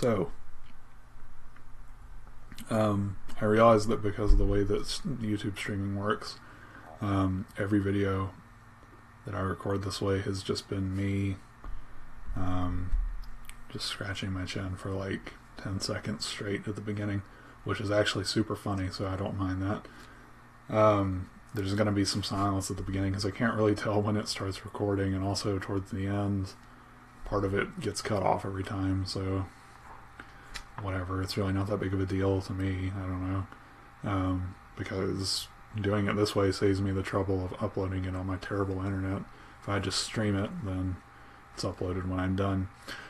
So, I realized that because of the way that YouTube streaming works, every video that I record this way has just been me just scratching my chin for like 10 seconds straight at the beginning, which is actually super funny, so I don't mind that. There's going to be some silence at the beginning because I can't really tell when it starts recording, and also towards the end part of it gets cut off every time, so whatever, it's really not that big of a deal to me. I don't know, because doing it this way saves me the trouble of uploading it on my terrible internet. If I just stream it, then it's uploaded when I'm done.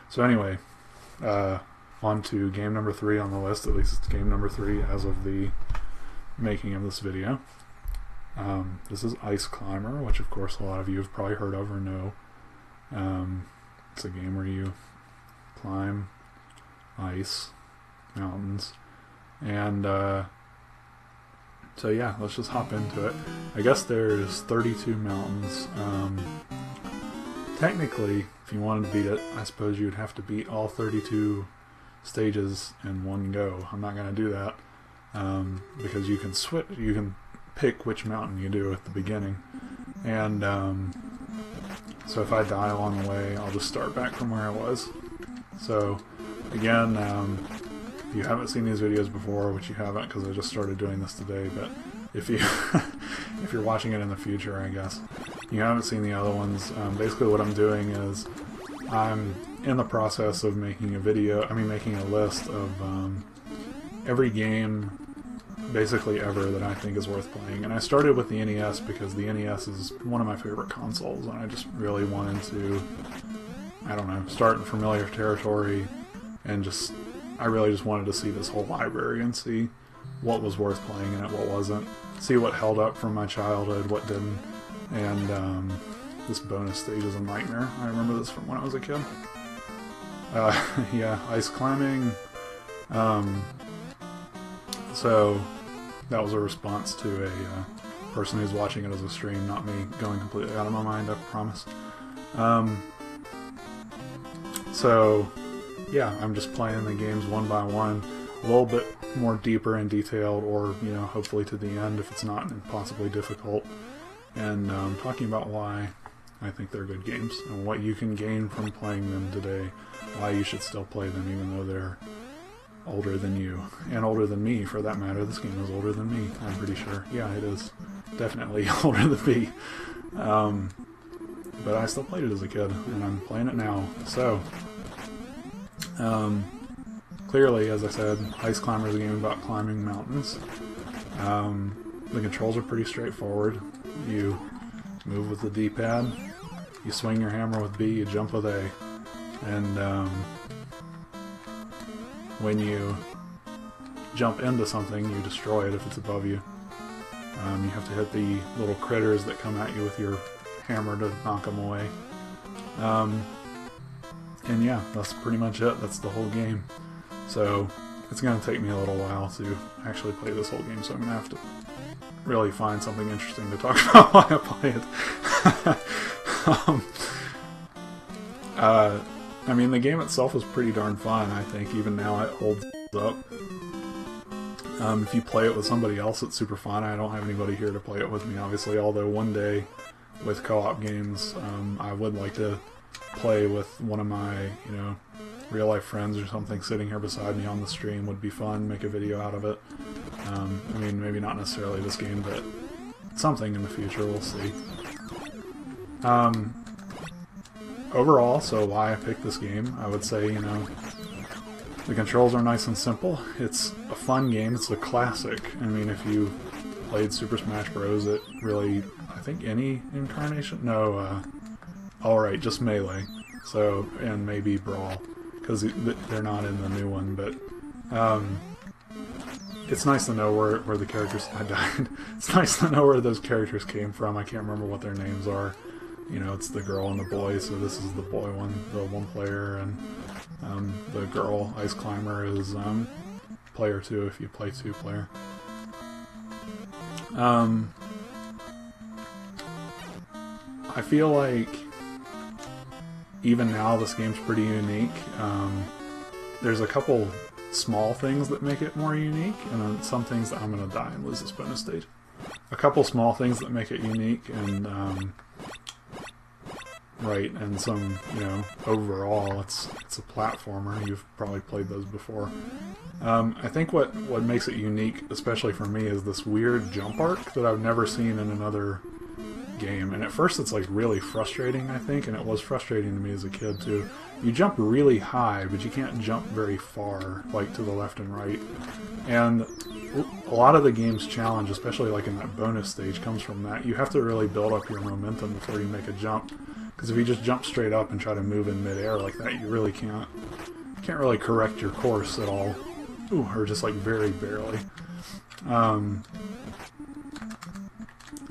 So anyway, on to game number 3 on the list. At least it's game number 3 as of the making of this video. This is Ice Climber, which of course a lot of you have probably heard of or know. It's a game where you climb ice mountains, and so yeah, let's just hop into it. I guess there's 32 mountains. Technically, if you wanted to beat it, I suppose you'd have to beat all 32 stages in one go. I'm not going to do that, because you can switch. You can pick which mountain you do at the beginning, and so if I die along the way, I'll just start back from where I was. So again, if you haven't seen these videos before, which you haven't because I just started doing this today, but if you if you're watching it in the future, I guess you haven't seen the other ones, basically what I'm doing is I'm in the process of making a video. Making a list of every game basically ever that I think is worth playing. And I started with the NES because the NES is one of my favorite consoles, and I just really wanted to, I don't know, start in familiar territory, and I really just wanted to see this whole library and see what was worth playing in it, what wasn't, see what held up from my childhood, what didn't, and this bonus stage is a nightmare. I remember this from when I was a kid. Yeah, ice climbing. So that was a response to a person who's watching it as a stream, not me going completely out of my mind, I promise. So yeah, I'm just playing the games one by one, a little bit more deeper and detailed, or hopefully to the end if it's not impossibly difficult, and talking about why I think they're good games and what you can gain from playing them today, why you should still play them even though they're older than you, and older than me for that matter. This game is older than me, I'm pretty sure. Yeah, it is definitely older than me, but I still played it as a kid, and I'm playing it now. So clearly, as I said, Ice Climber is a game about climbing mountains. The controls are pretty straightforward. You move with the D-pad, you swing your hammer with B, you jump with A, and when you jump into something, you destroy it if it's above you. You have to hit the little critters that come at you with your hammer to knock them away. And yeah, that's pretty much it. That's the whole game. So it's going to take me a little while to actually play this whole game, so I'm going to have to really find something interesting to talk about while I play it. The game itself is pretty darn fun. I think even now it holds up. If you play it with somebody else, it's super fun. I don't have anybody here to play it with me, obviously, although one day with co-op games, I would like to play with one of my, real-life friends or something sitting here beside me on the stream. Would be fun, make a video out of it. Maybe not necessarily this game, but something in the future, we'll see. Overall, so why I picked this game, I would say, the controls are nice and simple. It's a fun game. It's a classic. If you played Super Smash Bros., it really, I think any incarnation? No, alright, just Melee. So, and maybe Brawl, because they're not in the new one, but it's nice to know where the characters, I died. It's nice to know where those characters came from. I can't remember what their names are. It's the girl and the boy, so this is the boy one, the one player, and the girl, Ice Climber, is player 2 if you play 2-player. I feel like even now this game's pretty unique. there's a couple small things that make it more unique, and then some things that I'm going to die and lose this bonus stage. A couple small things that make it unique, and right, and some, you know, overall it's a platformer. You've probably played those before. I think what makes it unique, especially for me, is this weird jump arc that I've never seen in another game. And at first it's like really frustrating, I think, and it was frustrating to me as a kid too. You jump really high, but you can't jump very far, like to the left and right. And a lot of the game's challenge, especially like in that bonus stage, comes from that. You have to really build up your momentum before you make a jump. Because if you just jump straight up and try to move in midair like that, you really can't really correct your course at all. Ooh, or just like very barely. I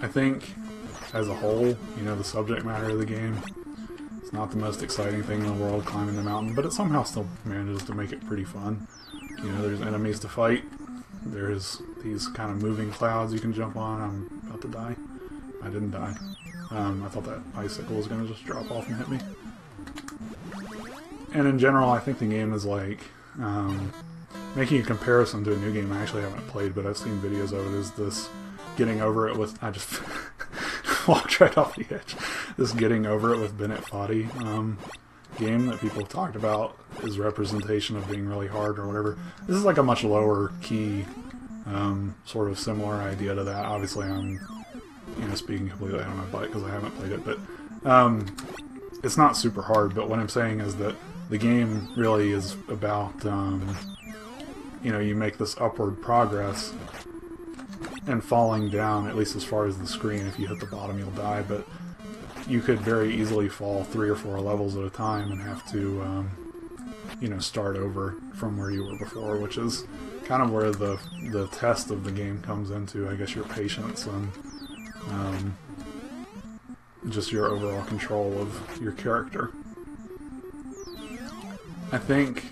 think as a whole, you know, the subject matter of the game, it's not the most exciting thing in the world, climbing the mountain, but it somehow still manages to make it pretty fun. You know, there's enemies to fight. There's these kind of moving clouds you can jump on. I'm about to die. I didn't die. I thought that icicle was going to just drop off and hit me. And in general, I think the game is like, making a comparison to a new game I actually haven't played, but I've seen videos of it, is this getting over it with, I just walked right off the edge, this getting over it with Bennett Foddy game that people have talked about is representation of being really hard or whatever. This is like a much lower key, sort of similar idea to that. Obviously I'm, you know, speaking completely out of my butt because I haven't played it, but it's not super hard. But what I'm saying is that the game really is about, you know, you make this upward progress and falling down, at least as far as the screen. If you hit the bottom, you'll die, but you could very easily fall 3 or 4 levels at a time and have to, you know, start over from where you were before, which is kind of where the test of the game comes into, I guess, your patience and just your overall control of your character. I think,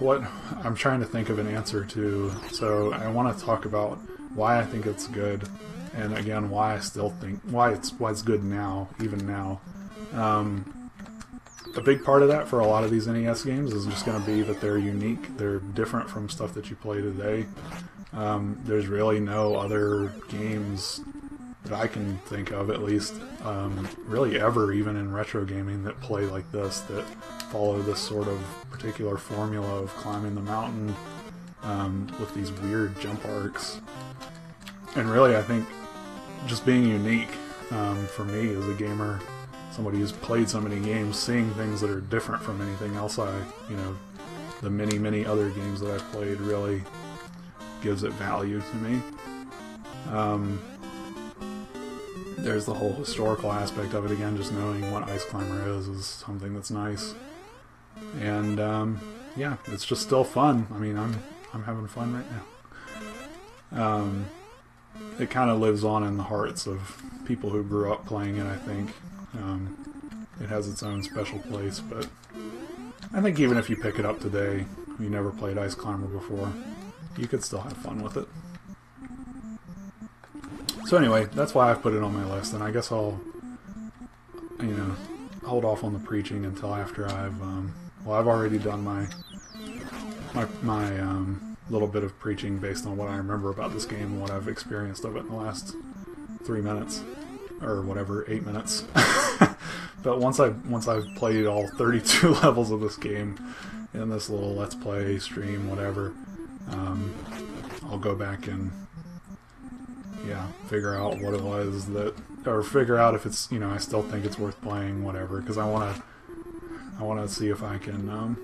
what I'm trying to think of an answer to, so I want to talk about why I think it's good, and again, why I still think, why it's good now, even now. A big part of that for a lot of these NES games is just going to be that they're unique, they're different from stuff that you play today. There's really no other games that I can think of, at least, really ever, even in retro gaming, that play like this, that follow this sort of particular formula of climbing the mountain with these weird jump arcs. And really, I think just being unique, for me as a gamer, somebody who's played so many games, seeing things that are different from anything else you know, the many other games that I've played really gives it value to me. There's the whole historical aspect of it again, just knowing what Ice Climber is something that's nice. And yeah, it's just still fun. I mean, I'm having fun right now. It kind of lives on in the hearts of people who grew up playing it, I think. It has its own special place, but I think even if you pick it up today, you never played Ice Climber before, you could still have fun with it. So anyway, that's why I've put it on my list, and I guess I'll, you know, hold off on the preaching until after I've, well, I've already done my little bit of preaching based on what I remember about this game and what I've experienced of it in the last 3 minutes, or whatever, 8 minutes. But once I've played all 32 levels of this game in this little Let's Play stream, whatever, I'll go back and, yeah, figure out what it was that, or figure out if it's, you know, I still think it's worth playing, whatever, because I want to see if I can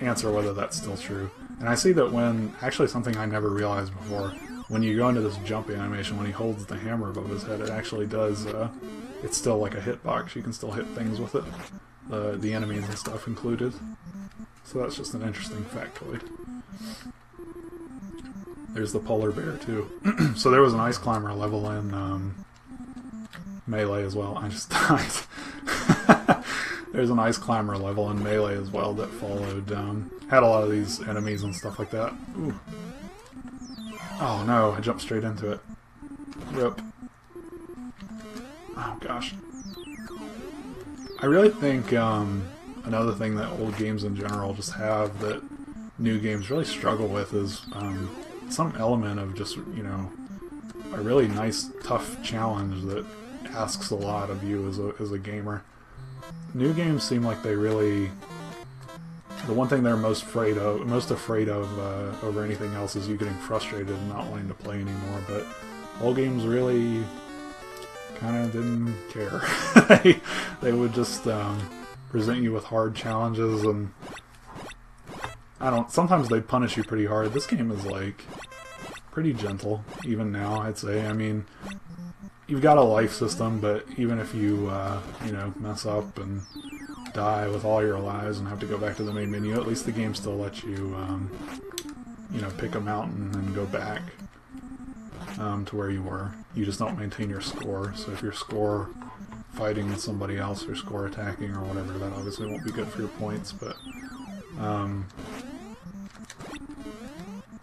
answer whether that's still true. And I see that when, actually something I never realized before, when you go into this jump animation, when he holds the hammer above his head, it actually does, it's still like a hitbox. You can still hit things with it, the enemies and stuff included. So that's just an interesting factoid. There's the polar bear too. So there was an Ice Climber level in Melee as well. I just died. There's an Ice Climber level in Melee as well that followed, had a lot of these enemies and stuff like that. Ooh. Oh no, I jumped straight into it. Rip. Oh gosh. I really think another thing that old games in general just have that new games really struggle with is some element of just, you know, a really nice, tough challenge that asks a lot of you as a gamer. New games seem like they really... The one thing they're most afraid of over anything else is you getting frustrated and not wanting to play anymore, but old games really kind of didn't care. They would just present you with hard challenges, and sometimes they'd punish you pretty hard. This game is like pretty gentle, even now, I'd say. I mean, you've got a life system, but even if you, you know, mess up and die with all your lives and have to go back to the main menu, at least the game still lets you, you know, pick a mountain and go back to where you were. You just don't maintain your score, so if your score fighting with somebody else or score attacking or whatever, that obviously won't be good for your points, but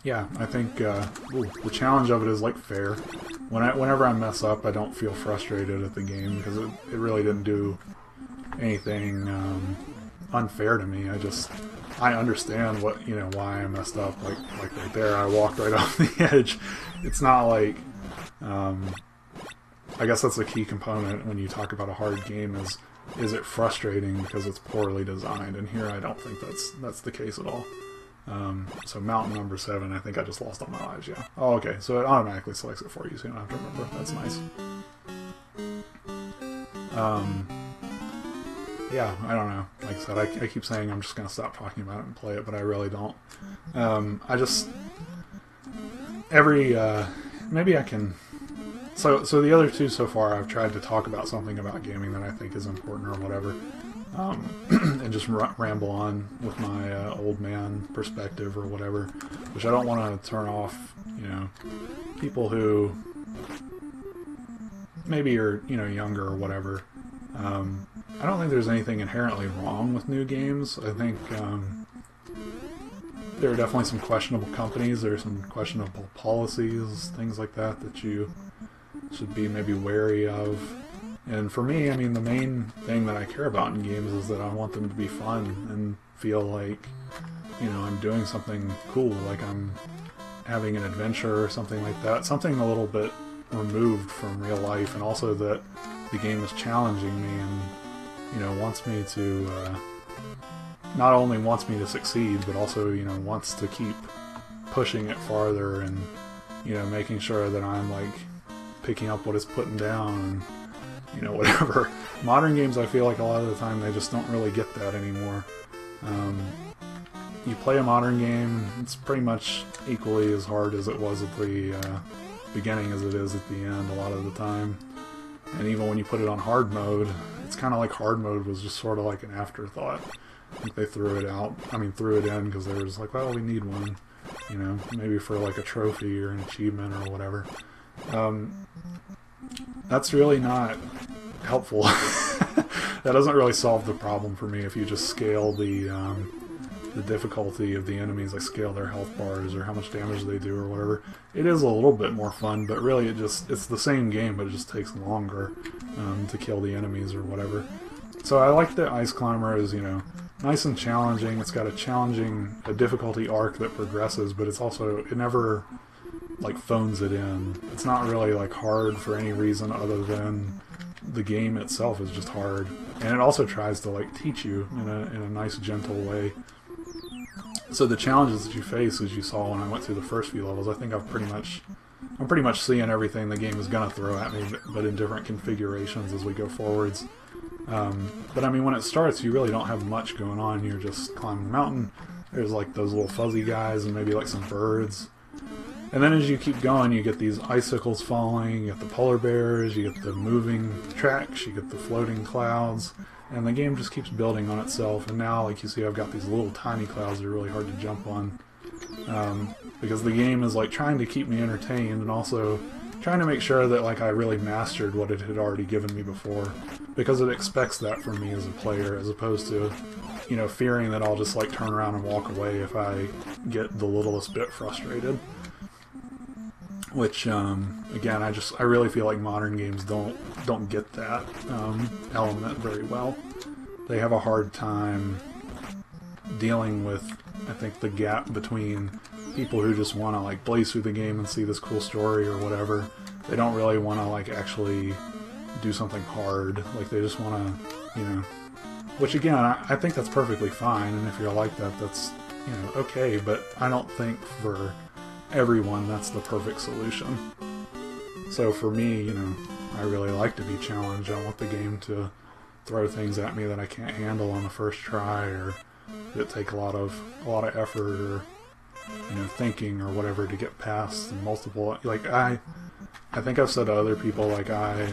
yeah, I think the challenge of it is like fair. Whenever I mess up, I don't feel frustrated at the game because it really didn't do anything unfair to me. I understand what, you know, why I messed up. Like right there, I walked right off the edge. It's not like I guess that's a key component when you talk about a hard game is it frustrating because it's poorly designed, and here I don't think that's the case at all. So mountain number 7, I think I just lost all my lives, yeah. Oh, okay, so it automatically selects it for you, so you don't have to remember. That's nice. Yeah, I don't know. Like I said, I keep saying I'm just going to stop talking about it and play it, but I really don't. I just... maybe I can... So the other two so far, I've tried to talk about something about gaming that I think is important or whatever. And just ramble on with my old man perspective or whatever, which I don't want to turn off, you know, people who maybe are, you know, younger or whatever. I don't think there's anything inherently wrong with new games. I think there are definitely some questionable companies, there are some questionable policies, things like that you should be maybe wary of. And for me, I mean, the main thing that I care about in games is that I want them to be fun and feel like, you know, I'm doing something cool, like I'm having an adventure or something like that. Something a little bit removed from real life, and also that the game is challenging me and, you know, wants me to, not only wants me to succeed, but also, you know, wants to keep pushing it farther and, you know, making sure that I'm, like, picking up what it's putting down and, you know, whatever. Modern games, I feel like a lot of the time they just don't really get that anymore. You play a modern game, it's pretty much equally as hard as it was at the beginning as it is at the end a lot of the time. And even when you put it on hard mode, it's kind of like hard mode was just sort of like an afterthought. I think they threw it in because they were just like, well, we need one, you know, maybe for like a trophy or an achievement or whatever. That's really not helpful. That doesn't really solve the problem for me if you just scale the difficulty of the enemies, like scale their health bars or how much damage they do or whatever. It is a little bit more fun, but really it's the same game, but it just takes longer to kill the enemies or whatever. So I like that Ice Climber is, you know, nice and challenging. It's got a difficulty arc that progresses, but it's also, it never like phones it in. It's not really like hard for any reason other than the game itself is just hard, and it also tries to like teach you in a nice gentle way. So the challenges that you face, as you saw when I went through the first few levels, I think I'm pretty much seeing everything the game is gonna throw at me, but in different configurations as we go forwards. But I mean, when it starts, you really don't have much going on. You're just climbing the mountain. There's like those little fuzzy guys and maybe like some birds. And then as you keep going, you get these icicles falling, you get the polar bears, you get the moving tracks, you get the floating clouds, and the game just keeps building on itself. And now, like you see, I've got these little tiny clouds that are really hard to jump on, because the game is like trying to keep me entertained and also trying to make sure that like I really mastered what it had already given me before, because it expects that from me as a player, as opposed to, you know, fearing that I'll just like turn around and walk away if I get the littlest bit frustrated. Which, again, I really feel like modern games don't get that element very well. they have a hard time dealing with, I think, the gap between people who just want to like blaze through the game and see this cool story or whatever. They don't really want to like actually do something hard. Like they just want to, you know, which again, I think that's perfectly fine. And if you're like that, that's, you know, okay. But I don't think for everyone that's the perfect solution. So for me, you know, I really like to be challenged. I want the game to throw things at me that I can't handle on the first try, or that take a lot of effort, or, you know, thinking or whatever to get past multiple. Like I think I've said to other people, like I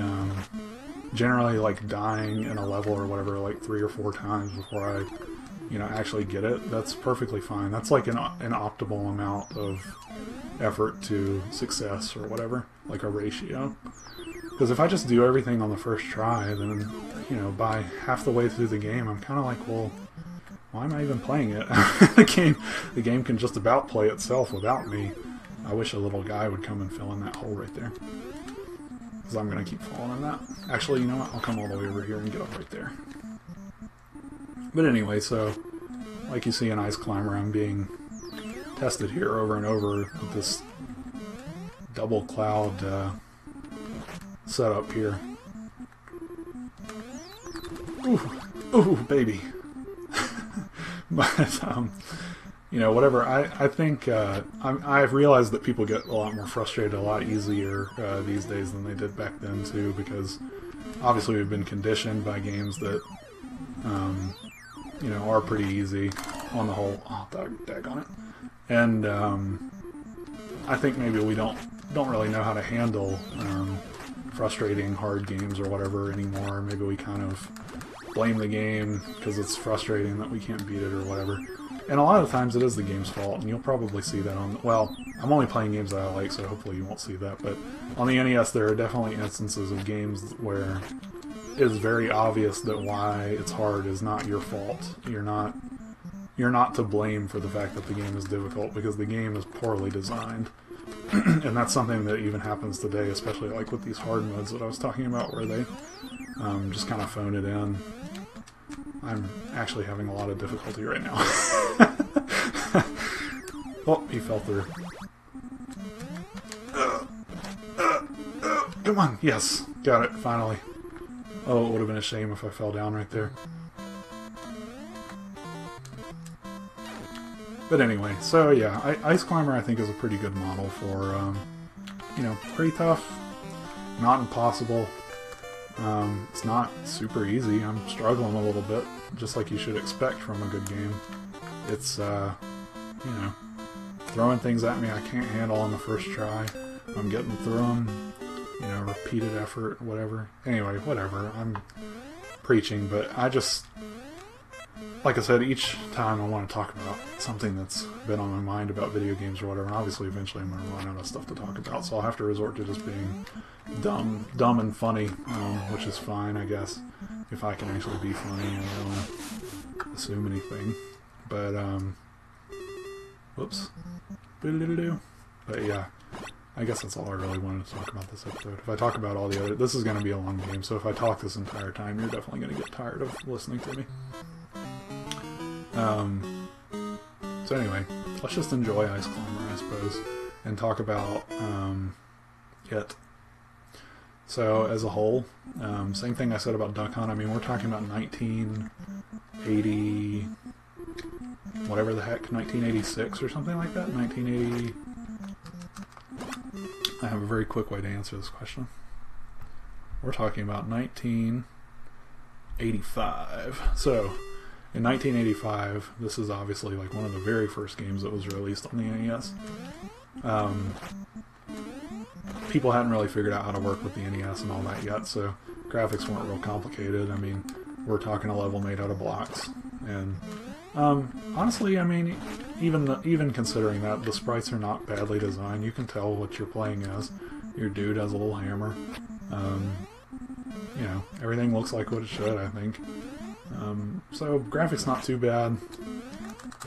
generally like dying in a level or whatever like 3 or 4 times before I, you know, actually get it. That's perfectly fine. That's like an optimal amount of effort to success or whatever, like a ratio. Because if I just do everything on the first try, then, you know, by half the way through the game, I'm kind of like, well, why am I even playing it? The game can just about play itself without me. I wish a little guy would come and fill in that hole right there. Because I'm going to keep falling in that. Actually, you know what? I'll come all the way over here and get up right there. But anyway, so, like you see in Ice Climber, I'm being tested here over and over with this double cloud setup here. Ooh, baby. But, you know, whatever. I think I've realized that people get a lot more frustrated a lot easier these days than they did back then too, because obviously we've been conditioned by games that, you know, are pretty easy on the whole. Oh, daggone it. And I think maybe we don't really know how to handle frustrating hard games or whatever anymore. Maybe we kind of blame the game because it's frustrating that we can't beat it or whatever. And a lot of times it is the game's fault, and you'll probably see that on... Well, I'm only playing games that I like, so hopefully you won't see that. But on the NES, there are definitely instances of games where it is very obvious that why it's hard is not your fault. You're not to blame for the fact that the game is difficult, because the game is poorly designed. And that's something that even happens today, especially like with these hard modes that I was talking about, where they just kind of phone it in. I'm actually having a lot of difficulty right now. Oh, he fell through. Come on, yes, got it, finally. Oh, it would have been a shame if I fell down right there. But anyway, so yeah, Ice Climber I think is a pretty good model for, you know, pretty tough, not impossible. It's not super easy. I'm struggling a little bit, just like you should expect from a good game. It's, you know, throwing things at me I can't handle on the first try. I'm getting through them, you know, repeated effort, whatever. Anyway, whatever. I'm preaching, but I just... Like I said, each time I want to talk about something that's been on my mind about video games or whatever, and obviously eventually I'm going to run out of stuff to talk about, so I'll have to resort to just being dumb and funny, which is fine, I guess, if I can actually be funny and don't assume anything. But, whoops. But yeah, I guess that's all I really wanted to talk about this episode. If I talk about all the other... This is going to be a long game, so if I talk this entire time, you're definitely going to get tired of listening to me. So anyway, let's just enjoy Ice Climber, I suppose, and talk about it. So as a whole, same thing I said about Duck Hunt. I mean, we're talking about 1980, whatever the heck, 1986 or something like that. 1980. I have a very quick way to answer this question. We're talking about 1985. So in 1985, this is obviously like one of the very first games that was released on the NES. People hadn't really figured out how to work with the NES and all that yet, so graphics weren't real complicated. I mean, we're talking a level made out of blocks. And honestly, I mean, even considering that, the sprites are not badly designed. You can tell what you're playing as. Your dude has a little hammer. You know, everything looks like what it should, I think. So graphics not too bad.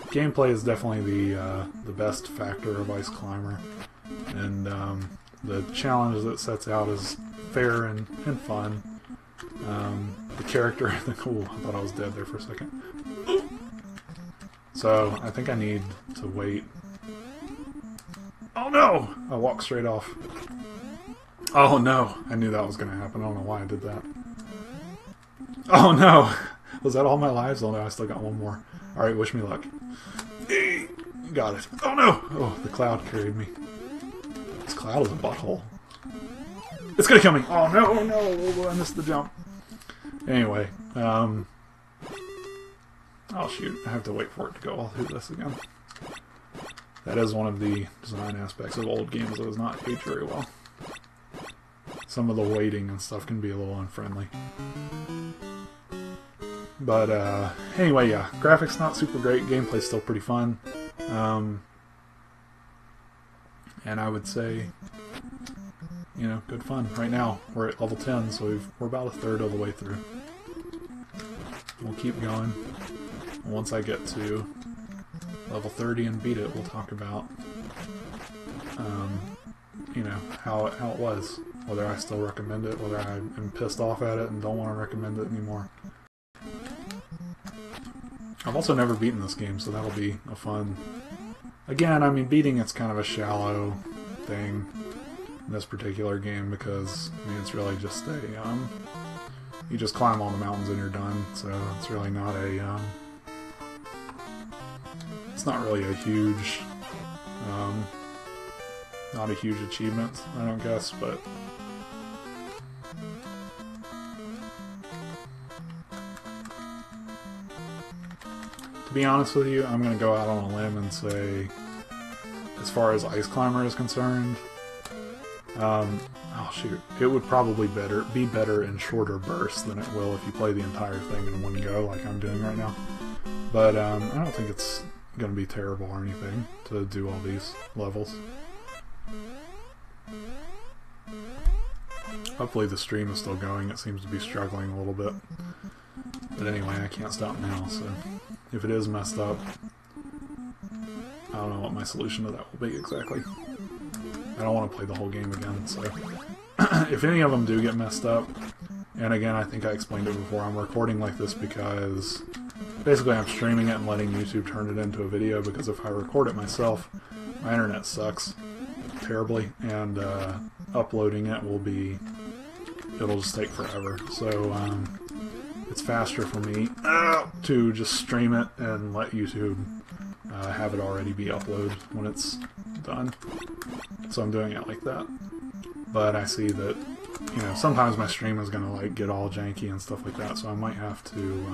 Gameplay is definitely the best factor of Ice Climber, and the challenge that it sets out is fair and fun. The character, I thought I was dead there for a second. So I think I need to wait. Oh no! I walked straight off. Oh no! I knew that was going to happen. I don't know why I did that. Oh no! Was that all my lives? Oh no, I still got one more. Alright, wish me luck. Got it. Oh no! Oh, the cloud carried me. This cloud is a butthole. It's gonna kill me! Oh no, oh no! Oh, I missed the jump. Anyway, oh shoot, I have to wait for it to go all through this again. That is one of the design aspects of old games that was not aged very well. Some of the waiting and stuff can be a little unfriendly. But anyway, yeah, graphics not super great, gameplay's still pretty fun. And I would say, you know, good fun. Right now, we're at level 10, so we're about a third of the way through. We'll keep going. Once I get to level 30 and beat it, we'll talk about, you know, how it was. Whether I still recommend it, whether I am pissed off at it and don't want to recommend it anymore. I've also never beaten this game, so that'll be a fun... Again, I mean, beating it's kind of a shallow thing in this particular game because, I mean, it's really just a, you just climb all the mountains and you're done, so it's really not a, it's not really a huge, not a huge achievement, I don't guess, but... To be honest with you, I'm going to go out on a limb and say, as far as Ice Climber is concerned, oh shoot, it would probably be better in shorter bursts than it will if you play the entire thing in one go, like I'm doing right now. But I don't think it's going to be terrible or anything to do all these levels. Hopefully the stream is still going. It seems to be struggling a little bit. But anyway, I can't stop now, so if it is messed up, I don't know what my solution to that will be exactly. I don't want to play the whole game again, so if any of them do get messed up, and again, I think I explained it before, I'm recording like this because basically I'm streaming it and letting YouTube turn it into a video, because if I record it myself, my internet sucks terribly, and uploading it it'll just take forever, so it's faster for me to just stream it and let YouTube have it already be uploaded when it's done. So I'm doing it like that. But I see that, you know, sometimes my stream is going to like get all janky and stuff like that, so I might have to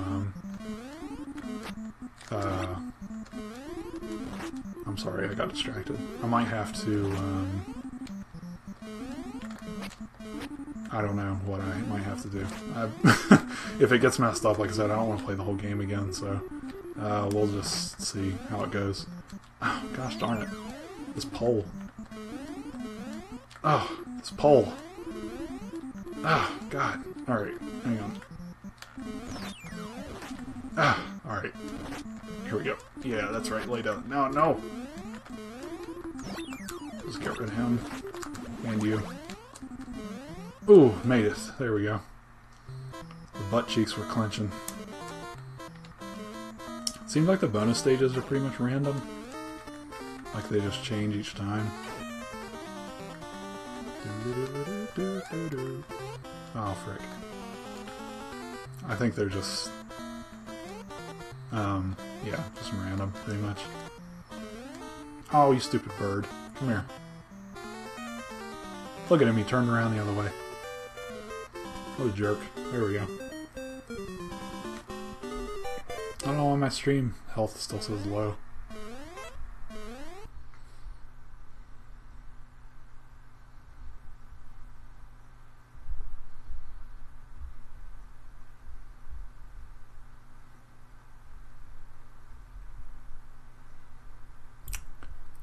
I'm sorry, I got distracted. I might have to I don't know what I might have to do. If it gets messed up, like I said, I don't want to play the whole game again, so we'll just see how it goes. Oh, gosh darn it. This pole. Oh, this pole. Oh, God. Alright, hang on. Ah, alright. Here we go. Yeah, that's right, lay down. No, no! Just get rid of him. And you. Ooh, made it. There we go. The butt cheeks were clenching. Seems like the bonus stages are pretty much random. Like they just change each time. Oh, frick. I think they're just... yeah, just random, pretty much. Oh, you stupid bird. Come here. Look at him, he turned around the other way. What a jerk. There we go. I don't know why my stream health still says low.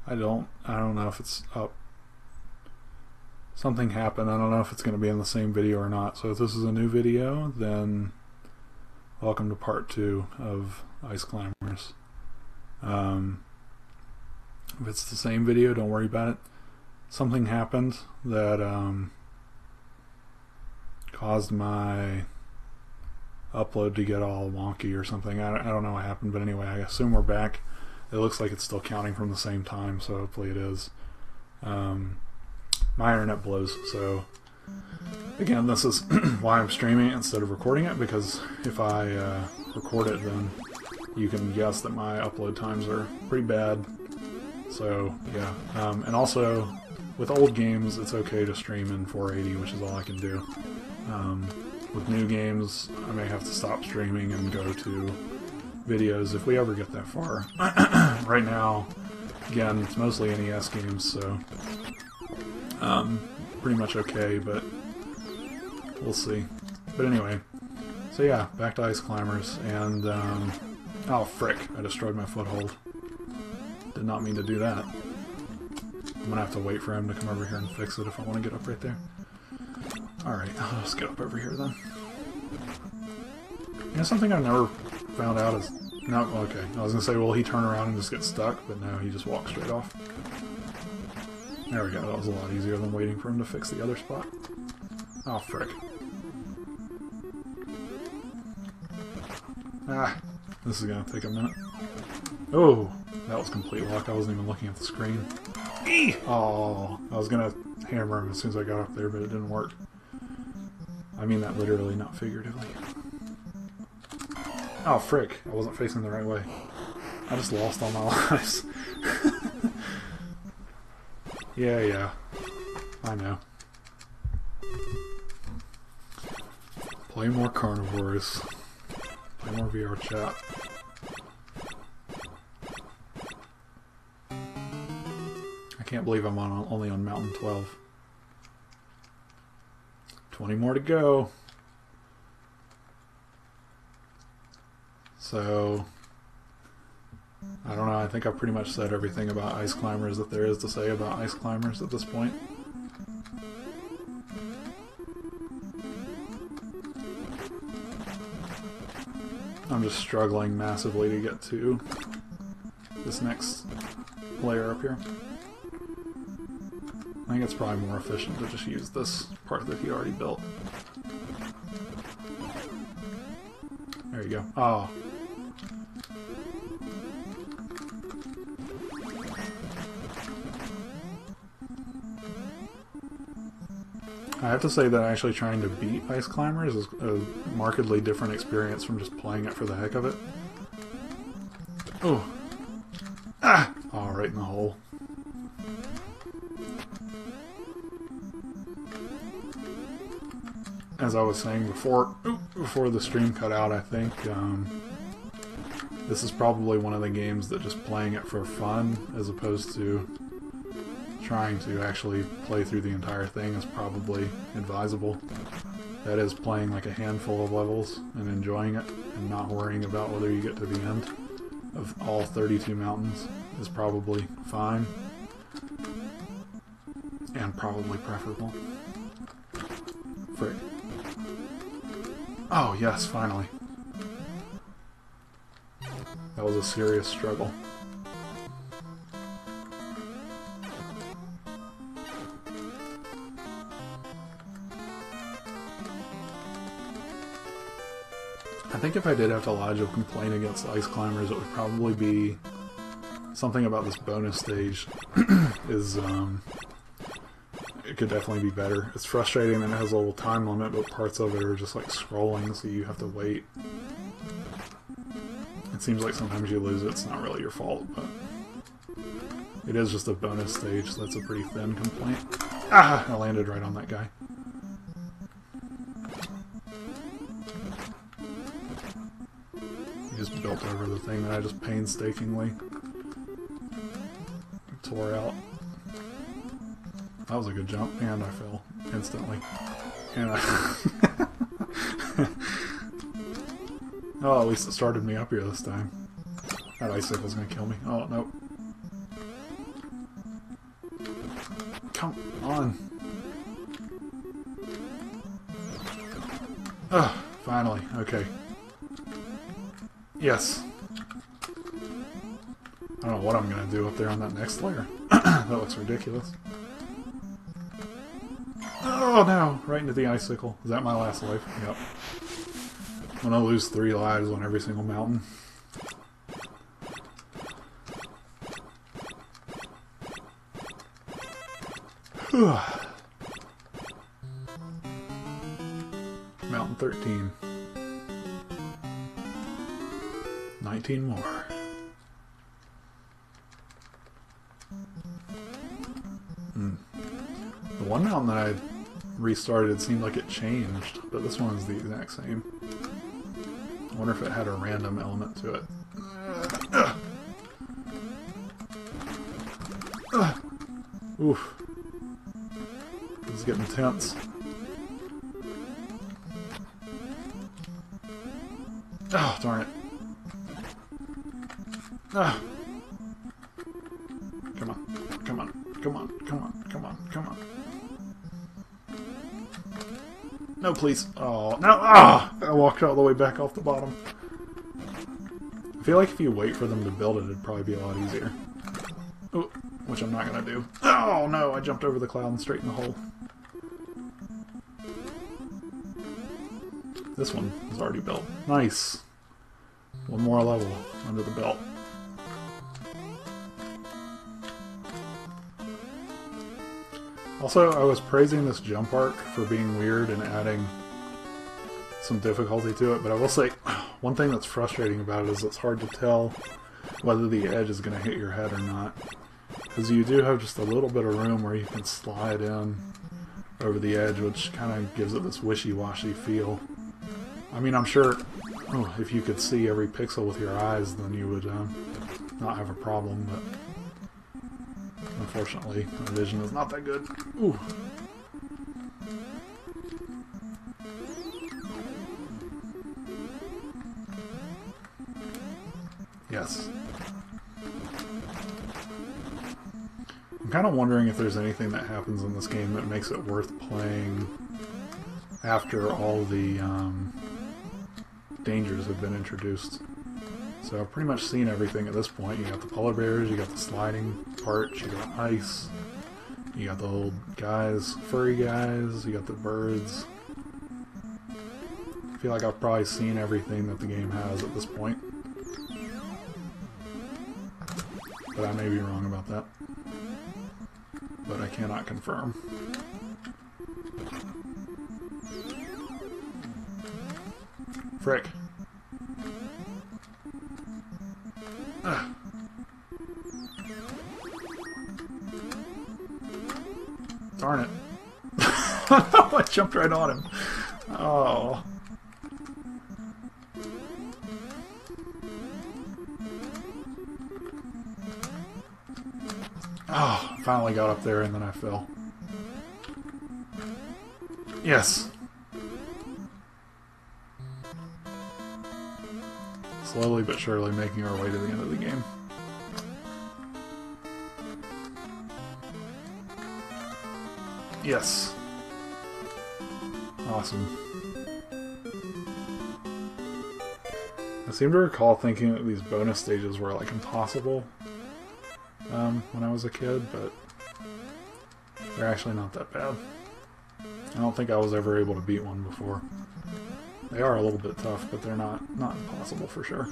I don't know if it's up. Something happened. I don't know if it's going to be in the same video or not. So if this is a new video, then welcome to part 2 of Ice Climbers. If it's the same video, don't worry about it. Something happened that caused my upload to get all wonky or something. I don't know what happened, but anyway, I assume we're back. It looks like it's still counting from the same time, so hopefully it is. My internet blows, so again, this is why I'm streaming it instead of recording it, because if I record it, then you can guess that my upload times are pretty bad. So yeah, and also with old games, it's okay to stream in 480, which is all I can do. With new games, I may have to stop streaming and go to videos if we ever get that far. Right now, again, it's mostly NES games, so pretty much okay, but we'll see. But anyway, so yeah, back to Ice Climbers, and oh frick, I destroyed my foothold. Did not mean to do that. I'm gonna have to wait for him to come over here and fix it if I want to get up right there. Alright, I'll just get up over here then. You know, something I've never found out is... No, okay. I was gonna say, will he turn around and just get stuck? But no, he just walks straight off. There we go, that was a lot easier than waiting for him to fix the other spot. Oh, frick. Ah, this is gonna take a minute. Oh, that was complete luck. I wasn't even looking at the screen. Eee! Oh, I was gonna hammer him as soon as I got up there, but it didn't work. I mean that literally, not figuratively. Oh, frick. I wasn't facing the right way. I just lost all my lives. Yeah. I know. Play more carnivores. Play more VR chat. I can't believe I'm only on Mountain 12. 20 more to go. So, I don't know, I think I've pretty much said everything about Ice Climbers that there is to say about Ice Climbers at this point. I'm just struggling massively to get to this next layer up here. I think it's probably more efficient to just use this part that he already built. There you go. Oh. I have to say that actually trying to beat Ice Climbers is a markedly different experience from just playing it for the heck of it. Oh. Ah! Oh, right in the hole. As I was saying before the stream cut out, I think this is probably one of the games that just playing it for fun as opposed to trying to actually play through the entire thing is probably advisable. That is, playing like a handful of levels and enjoying it and not worrying about whether you get to the end of all 32 mountains is probably fine and probably preferable. Frick. Oh yes, finally. That was a serious struggle. I think if I did have to lodge a complaint against Ice Climbers, it would probably be something about this bonus stage is, it could definitely be better. It's frustrating that it has a little time limit, but parts of it are just like scrolling, so you have to wait. It seems like sometimes you lose it, it's not really your fault, but it is just a bonus stage, so that's a pretty thin complaint. Ah! I landed right on that guy. He just built over the thing that I just painstakingly tore out. That was a good jump, and I fell instantly. And I... Oh, at least it started me up here this time. That icicle's gonna kill me. Oh, nope. Come on. Ugh, finally. Okay. Yes. I don't know what I'm gonna do up there on that next layer. That looks ridiculous. Oh no! Right into the icicle. Is that my last life? Yep. I'm gonna lose 3 lives on every single mountain. Mountain 13. 19 more. The one mountain that I restarted seemed like it changed, but this one is the exact same. I wonder if it had a random element to it. Oof. This is getting tense. Oh, darn it. Ah. Come on. Come on. Come on. Come on. Come on. Come on. No, please. Oh, no. Ah! I walked all the way back off the bottom. I feel like if you wait for them to build it, it'd probably be a lot easier. Ooh, which I'm not going to do. Oh, no. I jumped over the cloud and straight in the hole. This one is already built. Nice. One more level under the belt. Also, I was praising this jump arc for being weird and adding some difficulty to it, but I will say, one thing that's frustrating about it is it's hard to tell whether the edge is going to hit your head or not. Because you do have just a little bit of room where you can slide in over the edge, which kind of gives it this wishy-washy feel. I mean, I'm sure if you could see every pixel with your eyes, then you would not have a problem, but unfortunately, my vision is not that good. Ooh. Yes. I'm kind of wondering if there's anything that happens in this game that makes it worth playing after all the dangers have been introduced. So I've pretty much seen everything at this point. You got the polar bears, you got the sliding parts, you got ice, you got the old guys, furry guys, you got the birds. I feel like I've probably seen everything that the game has at this point. But I may be wrong about that. But I cannot confirm. Frick. Ugh. Darn it. I jumped right on him. Oh. Oh, finally got up there and then I fell. Yes. Slowly but surely making our way to the end of the game. Yes. Awesome. I seem to recall thinking that these bonus stages were like impossible when I was a kid, but they're actually not that bad. I don't think I was ever able to beat one before. They are a little bit tough, but they're not impossible for sure.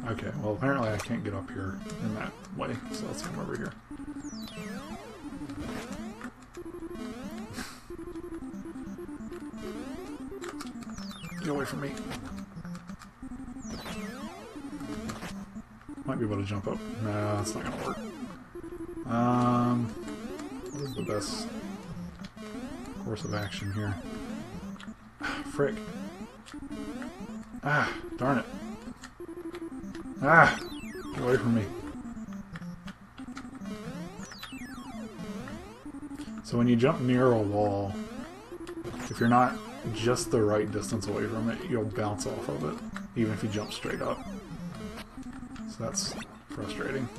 Okay, well apparently I can't get up here in that way, so let's come over here. Get away from me. Might be able to jump up. No, that's not gonna work. What is the best course of action here? Frick. Ah, darn it. Ah! Get away from me. So when you jump near a wall, if you're not just the right distance away from it, you'll bounce off of it, even if you jump straight up. So that's frustrating.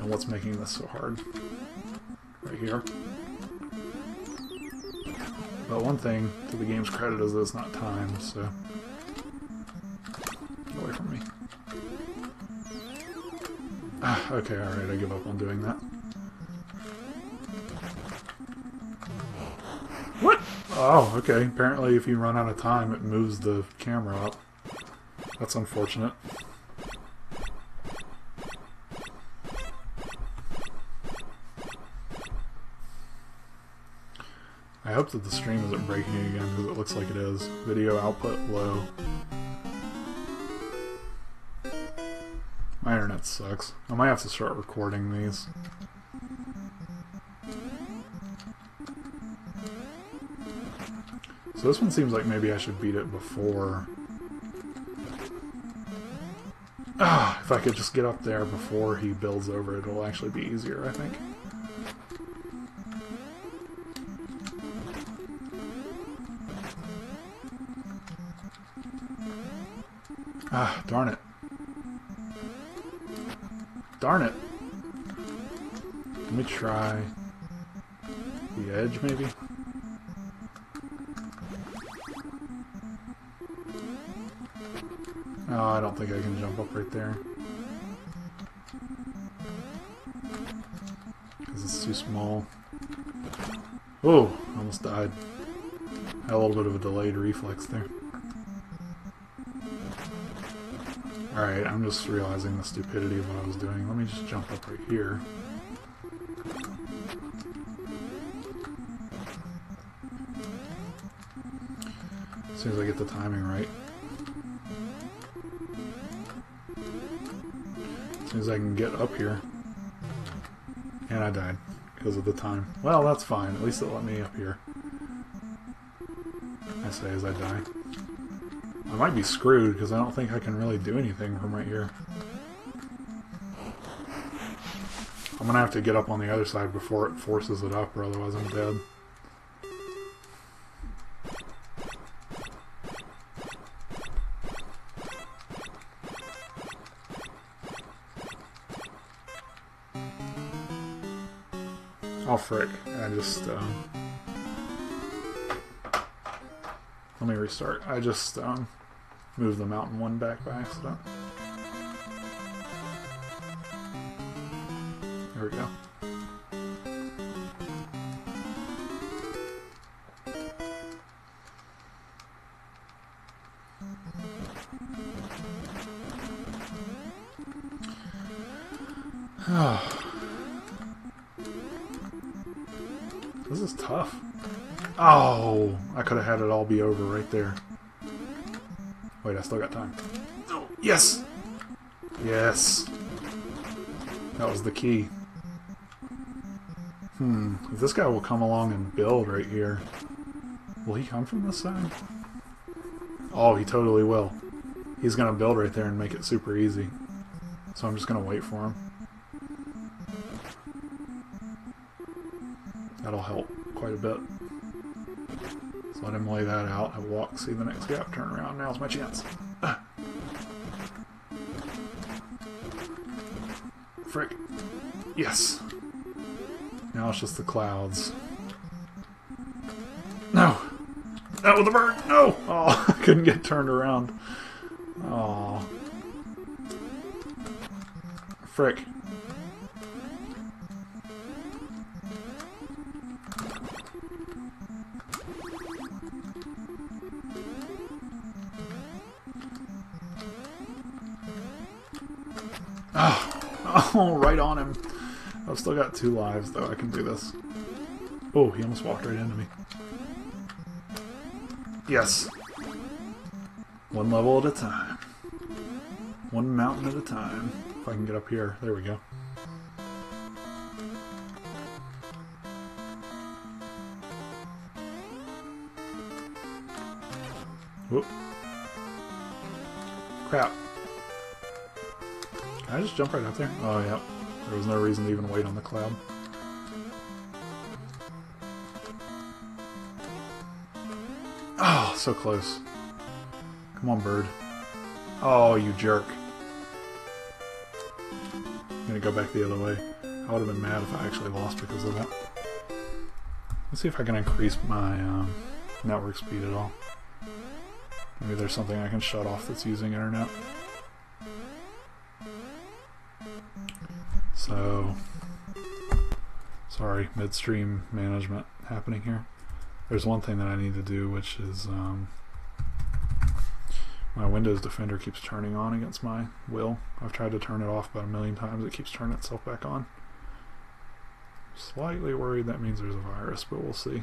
And what's making this so hard? Right here. But one thing, to the game's credit, is that it's not timed, so... Get away from me. Ah, okay, alright, I give up on doing that. Oh, okay. Apparently if you run out of time, it moves the camera up. That's unfortunate. I hope that the stream isn't breaking again, because it looks like it is. Video output low. My internet sucks. I might have to start recording these. So this one seems like maybe I should beat it before... Ah, if I could just get up there before he builds over it, it'll actually be easier, I think. Ah, darn it. Darn it. Let me try the edge, maybe? Oh, I don't think I can jump up right there. Because it's too small. Oh, almost died. Had a little bit of a delayed reflex there. Alright, I'm just realizing the stupidity of what I was doing. Let me just jump up right here. As soon as I get the timing right. As soon as I can get up here. And I died because of the time. Well, that's fine. At least it let me up here. I say as I die. I might be screwed because I don't think I can really do anything from right here. I'm gonna have to get up on the other side before it forces it up, or otherwise I'm dead. Oh frick, I just, let me restart. I just, moved the mountain one back by accident. There we go. This is tough. Oh, I could have had it all be over right there. Wait, I still got time. Oh, yes! Yes! That was the key. If this guy will come along and build right here. Will he come from this side? Oh, he totally will. He's gonna build right there and make it super easy. So I'm just gonna wait for him. That'll help quite a bit. So let him lay that out. I walk, see the next gap, turn around. Now's my chance. Frick. Yes. Now it's just the clouds. No! That was the bird! No! Oh, I couldn't get turned around. Oh. Frick. Oh, right on him. I've still got 2 lives, though. I can do this. Oh, he almost walked right into me. Yes. One level at a time. One mountain at a time. If I can get up here. There we go. Whoop. Crap. Can I just jump right up there? Oh, yeah. There was no reason to even wait on the cloud. Oh, so close. Come on, bird. Oh, you jerk. I'm gonna go back the other way. I would have been mad if I actually lost because of that. Let's see if I can increase my network speed at all. Maybe there's something I can shut off that's using internet. So, sorry, midstream management happening here. There's one thing that I need to do, which is my Windows Defender keeps turning on against my will. I've tried to turn it off about 1,000,000 times. It keeps turning itself back on. Slightly worried that means there's a virus, but we'll see.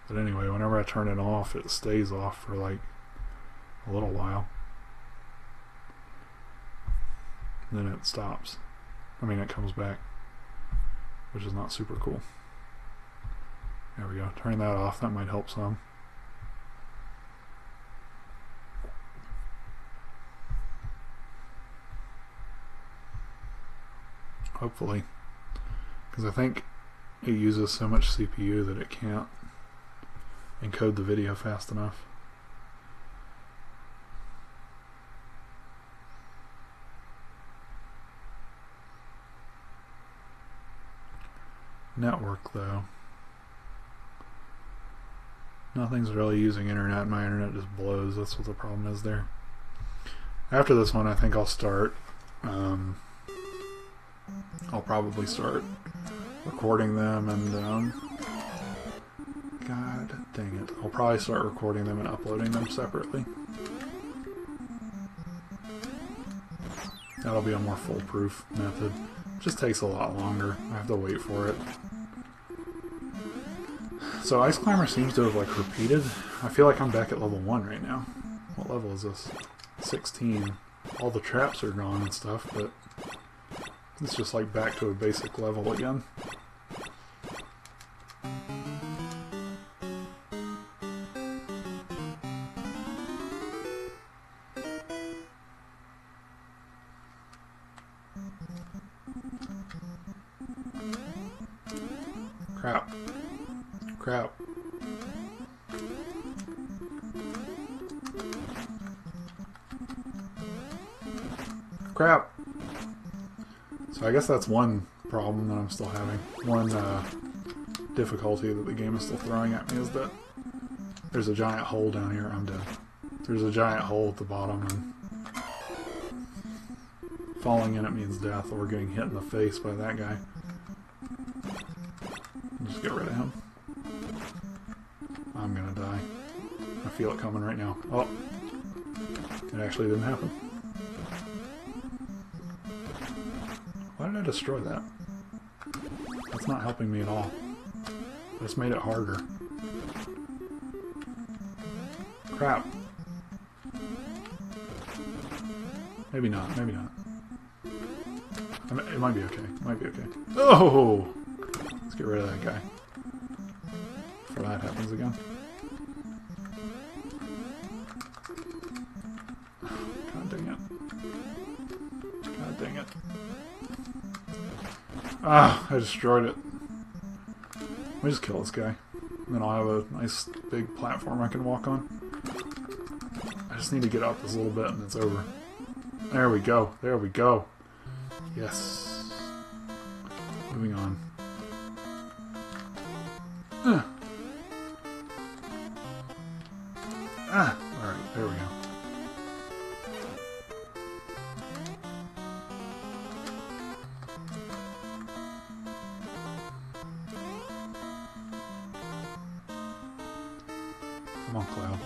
But anyway, whenever I turn it off, it stays off for like a little while. And then it stops. I mean, it comes back, which is not super cool. There we go. Turning that off, that might help some. Hopefully. Because I think it uses so much CPU that it can't encode the video fast enough. Network though. Nothing's really using internet. My internet just blows. That's what the problem is there. After this one, I think I'll start. I'll probably start recording them and God dang it. I'll probably start recording them and uploading them separately. That'll be a more foolproof method. It just takes a lot longer. I have to wait for it. So Ice Climber seems to have like repeated. I feel like I'm back at level 1 right now. What level is this? 16. All the traps are gone and stuff, but it's just like back to a basic level again. Crap. Crap. Crap. So I guess that's one problem that I'm still having. One difficulty that the game is still throwing at me is that there's a giant hole down here. I'm dead. There's a giant hole at the bottom, and falling in it means death or getting hit in the face by that guy. Just get rid of him. I'm gonna die. I feel it coming right now. Oh, it actually didn't happen. Why did I destroy that? That's not helping me at all. I just made it harder. Crap. Maybe not, maybe not. It might be okay. It might be okay. Oh! Let's get rid of that guy before that happens again. God dang it. God dang it. Ah, I destroyed it. Let me just kill this guy. And then I'll have a nice big platform I can walk on. I just need to get out this little bit and it's over. There we go. There we go. Yes. Moving on. Alright, there we go. Come on, Cloud.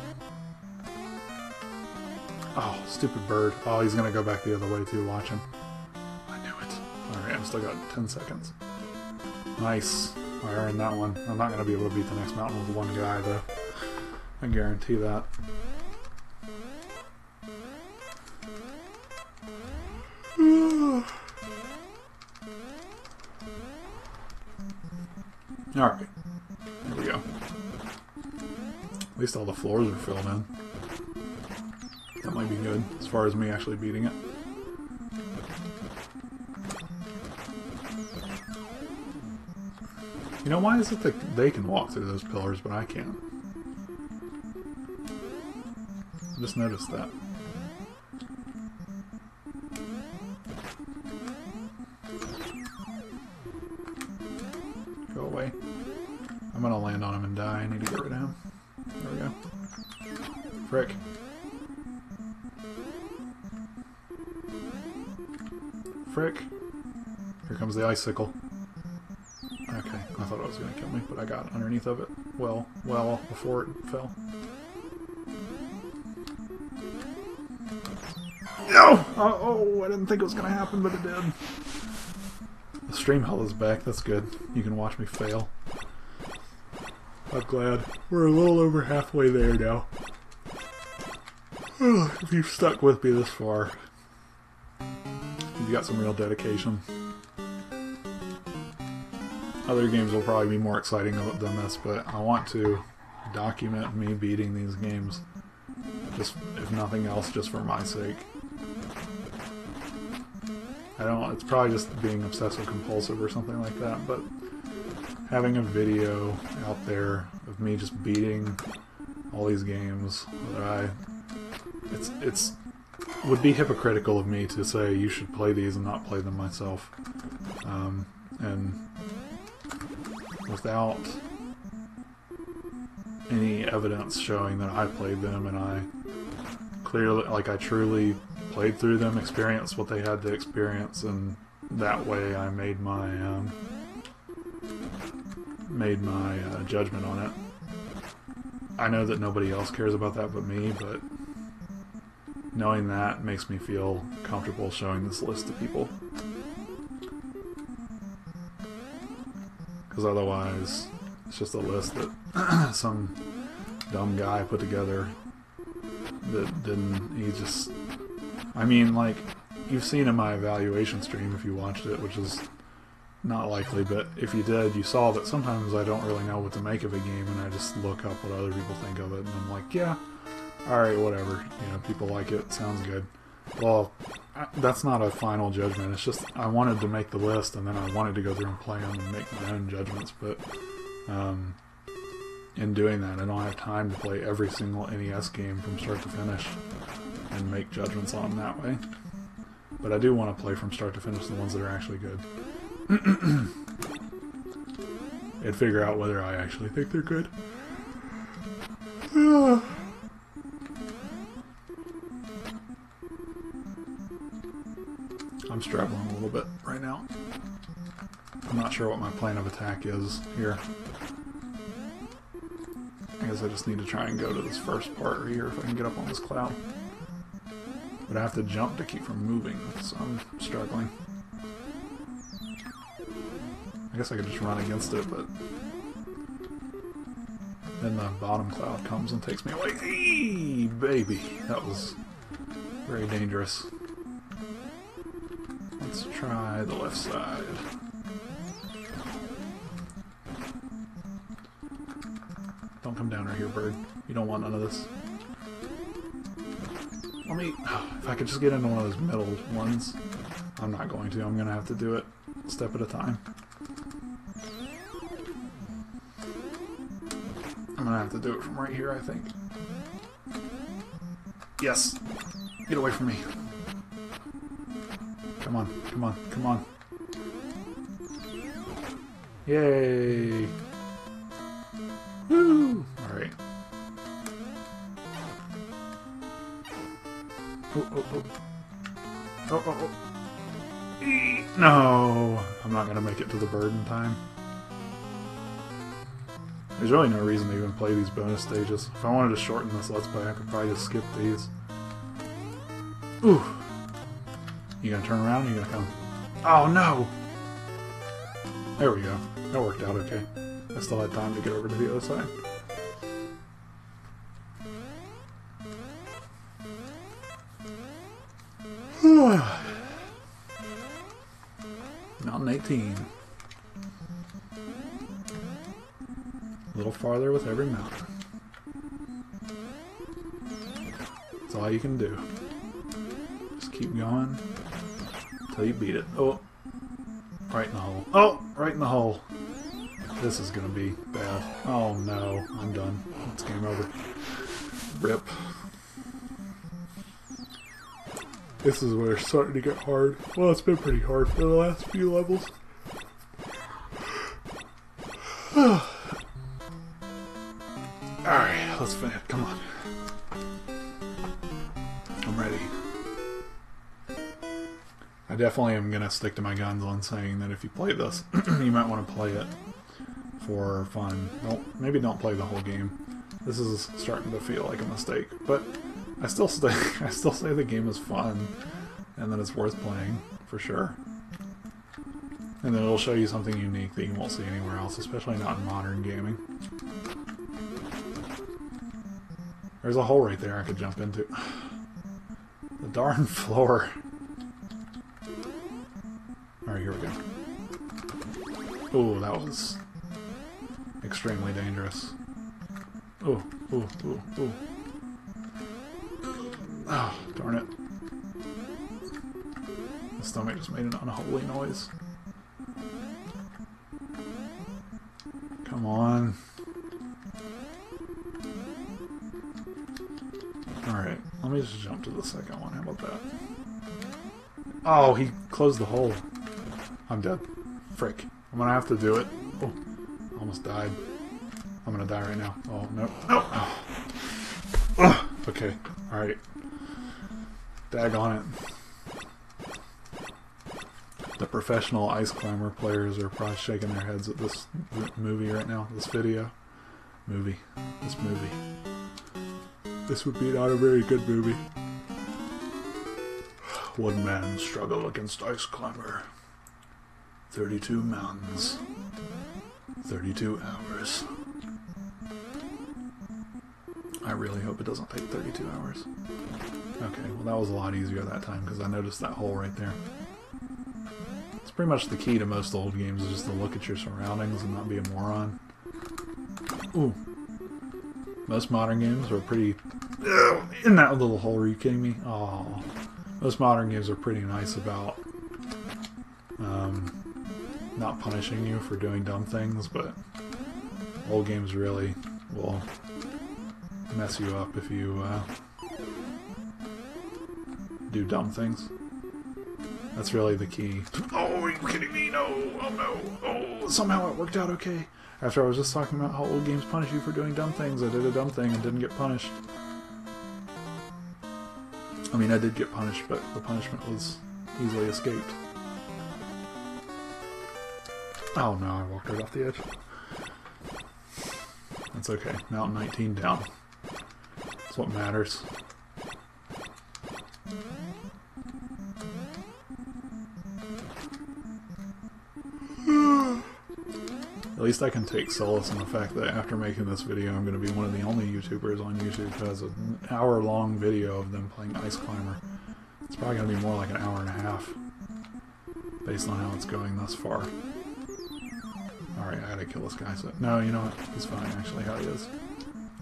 Oh, stupid bird. Oh, he's gonna go back the other way too, watch him. I knew it. Alright, I've still got 10 seconds. Nice. I earned that one. I'm not gonna be able to beat the next mountain with one guy though. I guarantee that. Alright. There we go. At least all the floors are filled in. That might be good, as far as me actually beating it. You know, why is it that they can walk through those pillars, but I can't? I just noticed that. Go away. I'm gonna land on him and die. I need to get rid of him. There we go. Frick. Frick. Here comes the icicle. thought it was going to kill me, but I got underneath of it well before it fell. No! Oh, I didn't think it was going to happen, but it did. The stream health is back. That's good. You can watch me fail. I'm glad. We're a little over halfway there now. If you've stuck with me this far, you've got some real dedication. Other games will probably be more exciting than this, but I want to document me beating these games. Just, if nothing else, just for my sake. It's probably just being obsessive compulsive or something like that, but having a video out there of me just beating all these games that it's would be hypocritical of me to say you should play these and not play them myself. And without any evidence showing that I played them and I clearly, like, I truly played through them, experienced what they had to experience, and that way I made my judgment on it. I know that nobody else cares about that but me, but knowing that makes me feel comfortable showing this list to people. Because otherwise, it's just a list that some dumb guy put together that didn't, I mean, like, you've seen in my evaluation stream if you watched it, which is not likely, but if you did, you saw that sometimes I don't really know what to make of a game, and I just look up what other people think of it, and I'm like, yeah, alright, whatever, you know, people like it, sounds good. Well, that's not a final judgment, it's just, I wanted to make the list, and then I wanted to go through and play them and make my own judgments, but in doing that, I don't have time to play every single NES game from start to finish and make judgments on them that way. But I do want to play from start to finish the ones that are actually good. And figure out whether I actually think they're good. I'm struggling a little bit right now. I'm not sure what my plan of attack is here. I guess I just need to try and go to this first part right here if I can get up on this cloud. But I have to jump to keep from moving, so I'm struggling. I guess I could just run against it, but then the bottom cloud comes and takes me away. Eee, baby! That was very dangerous. Let's try the left side. Don't come down right here, bird. You don't want none of this. Let me... If I could just get into one of those middle ones. I'm not going to. I'm going to have to do it a step at a time. I'm going to have to do it from right here, I think. Yes! Get away from me. Come on, come on, come on. Yay! Woo! Alright. Oh, oh, oh. Oh, oh, oh. Eee! No! I'm not going to make it to the bird in time. There's really no reason to even play these bonus stages. If I wanted to shorten this Let's Play, I could probably just skip these. Ooh! You gonna turn around or you gonna come? Oh no! There we go. That worked out okay. I still had time to get over to the other side. Mountain 18. A little farther with every mountain. That's all you can do. Just keep going until you beat it. Oh! Right in the hole. Oh! Right in the hole. This is gonna be bad. Oh no. I'm done. It's game over. Rip. This is where it's starting to get hard. Well, it's been pretty hard for the last few levels. Alright, let's finish. Come on. I'm ready. I definitely am going to stick to my guns on saying that if you play this, you might want to play it for fun. Maybe don't play the whole game. This is starting to feel like a mistake, but I still say the game is fun, and that it's worth playing for sure. And then it'll show you something unique that you won't see anywhere else, especially not in modern gaming. There's a hole right there I could jump into. The darn floor. Alright, here we go. Oh, that was extremely dangerous. Oh, oh, oh, oh. Oh, darn it. The stomach just made an unholy noise. Come on. Alright, let me just jump to the second one. How about that? Oh, he closed the hole. I'm dead. Frick. I'm gonna have to do it. Oh, almost died. I'm gonna die right now. Oh, no. No! Oh. Okay, alright. Dag on it. The professional ice climber players are probably shaking their heads at this movie right now. This video. This movie. This would be not a very good movie. One man struggle against ice climber. 32 mountains. 32 hours. I really hope it doesn't take 32 hours. Okay, well that was a lot easier that time because I noticed that hole right there. It's pretty much the key to most old games is just to look at your surroundings and not be a moron. Ooh. Most modern games are pretty... in that little hole, are you kidding me? Oh. Most modern games are pretty nice about not punishing you for doing dumb things, but old games really will mess you up if you do dumb things. That's really the key. Oh, are you kidding me? No! Oh no! Oh, somehow it worked out okay. After I was just talking about how old games punish you for doing dumb things, I did a dumb thing and didn't get punished. I mean, I did get punished, but the punishment was easily escaped. Oh no, I walked right off the edge. That's okay. Mountain 19 down. That's what matters. At least I can take solace in the fact that after making this video, I'm going to be one of the only YouTubers on YouTube who has an hour-long video of them playing Ice Climber. It's probably going to be more like an hour and a half, based on how it's going thus far. Alright, I gotta kill this guy. So no, you know what? He's fine, actually, how he is.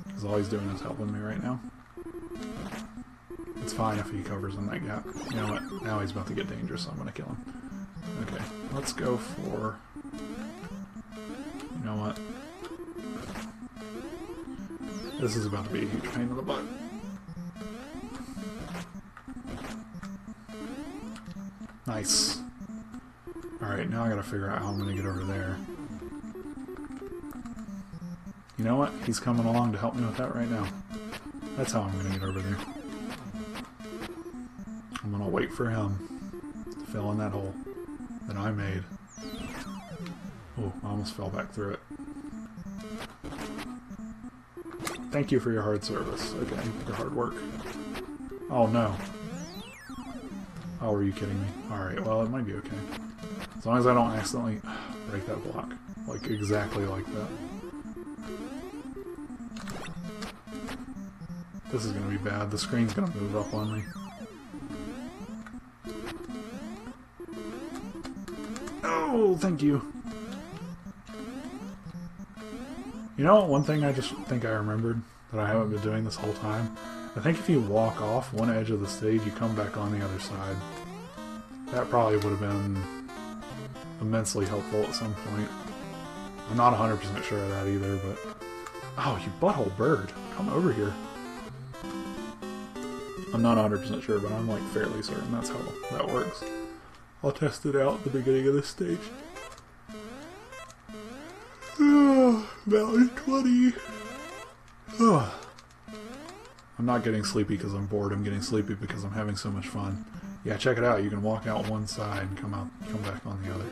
Because all he's doing is helping me right now. It's fine if he covers in that gap. You know what? Now he's about to get dangerous, so I'm going to kill him. Okay, let's go for... You know what? This is about to be a huge pain in the butt. Nice. Alright, now I gotta figure out how I'm gonna get over there. You know what? He's coming along to help me with that right now. That's how I'm gonna get over there. I'm gonna wait for him to fill in that hole that I made. Oh, I almost fell back through it. Thank you for your hard service. Okay, your hard work. Oh no. Oh, are you kidding me? Alright, well, it might be okay. As long as I don't accidentally break that block. Like, exactly like that. This is gonna be bad. The screen's gonna move up on me. Oh, thank you. You know, one thing I just think I remembered that I haven't been doing this whole time? I think if you walk off one edge of the stage, you come back on the other side. That probably would have been immensely helpful at some point. I'm not 100% sure of that either, but... Oh, you butthole bird! Come over here. I'm not 100% sure, but I'm like fairly certain that's how that works. I'll test it out at the beginning of this stage. Mountain 20. I'm not getting sleepy because I'm bored. I'm getting sleepy because I'm having so much fun. Yeah, check it out. You can walk out one side and come back on the other.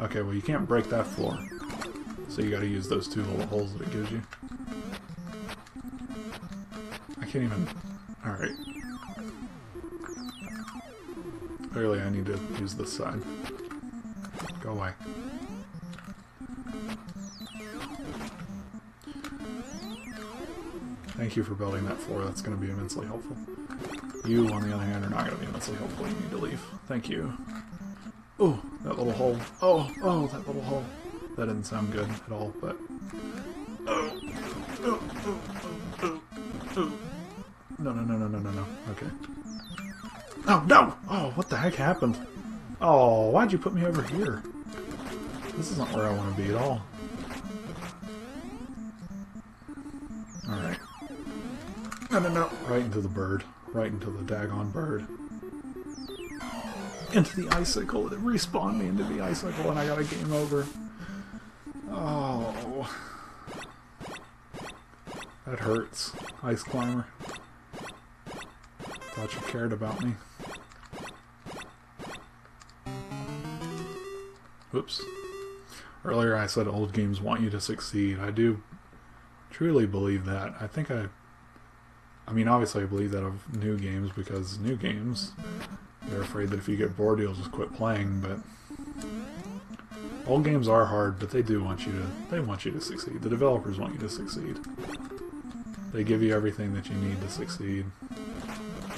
Okay, well you can't break that floor. So you gotta use those 2 little holes that it gives you. I can't even... Alright. Clearly I need to use this side. Go away. Thank you for building that floor. That's going to be immensely helpful. You, on the other hand, are not going to be immensely helpful. You need to leave. Thank you. Oh, that little hole. Oh, that little hole. That didn't sound good at all, but... Oh. No. Okay. Oh, no! Oh, what the heck happened? Oh, why'd you put me over here? This isn't where I want to be at all. Alright. No. Right into the bird. Right into the daggone bird. Into the icicle. It respawned me into the icicle and I got a game over. Oh. That hurts. Ice climber. Thought you cared about me. Whoops. Earlier I said old games want you to succeed. I do truly believe that. I mean, obviously I believe that of new games, because new games, they're afraid that if you get bored you'll just quit playing, but old games are hard, but they do want you to succeed. The developers want you to succeed. They give you everything that you need to succeed.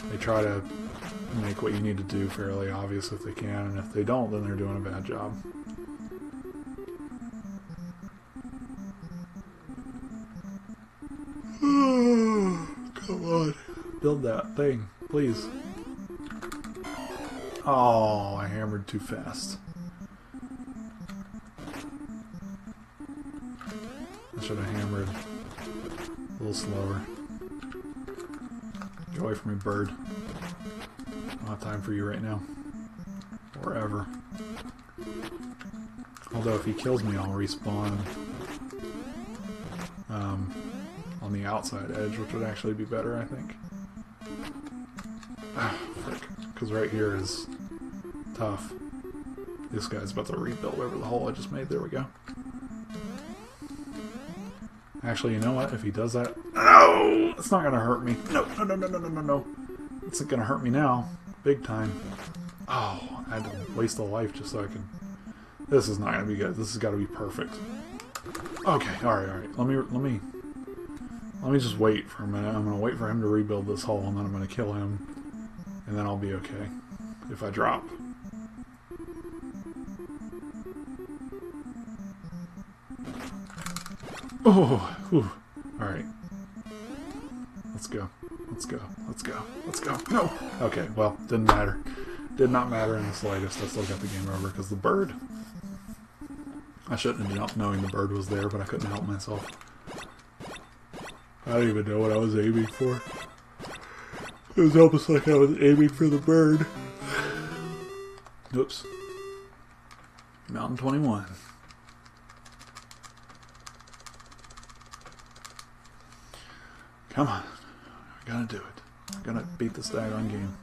They try to make what you need to do fairly obvious if they can, and if they don't, then they're doing a bad job. Come on. Build that thing, please. Oh, I hammered too fast. I should have hammered a little slower. Get away from me, bird. I don't have time for you right now. Or ever. Although if he kills me, I'll respawn on the outside edge, which would actually be better, I think. Ah, frick. Because right here is tough. This guy's about to rebuild over the hole I just made. There we go. Actually, you know what? If he does that... No! It's not going to hurt me. No. It's going to hurt me now. Big time. Oh, I had to waste a life just so I could... This is not going to be good. This has got to be perfect. Okay, alright. Let me just wait for a minute. I'm going to wait for him to rebuild this hole, and then I'm going to kill him. And then I'll be okay. If I drop. Oh, whew. Alright. Let's go. No! Okay, well, didn't matter. Did not matter in the slightest. I still got the game over because the bird. I shouldn't have jumped knowing the bird was there, but I couldn't help myself. I don't even know what I was aiming for. It was almost like I was aiming for the bird. Oops. Mountain 21. Come on. I gotta do it. I gotta beat this daggone game.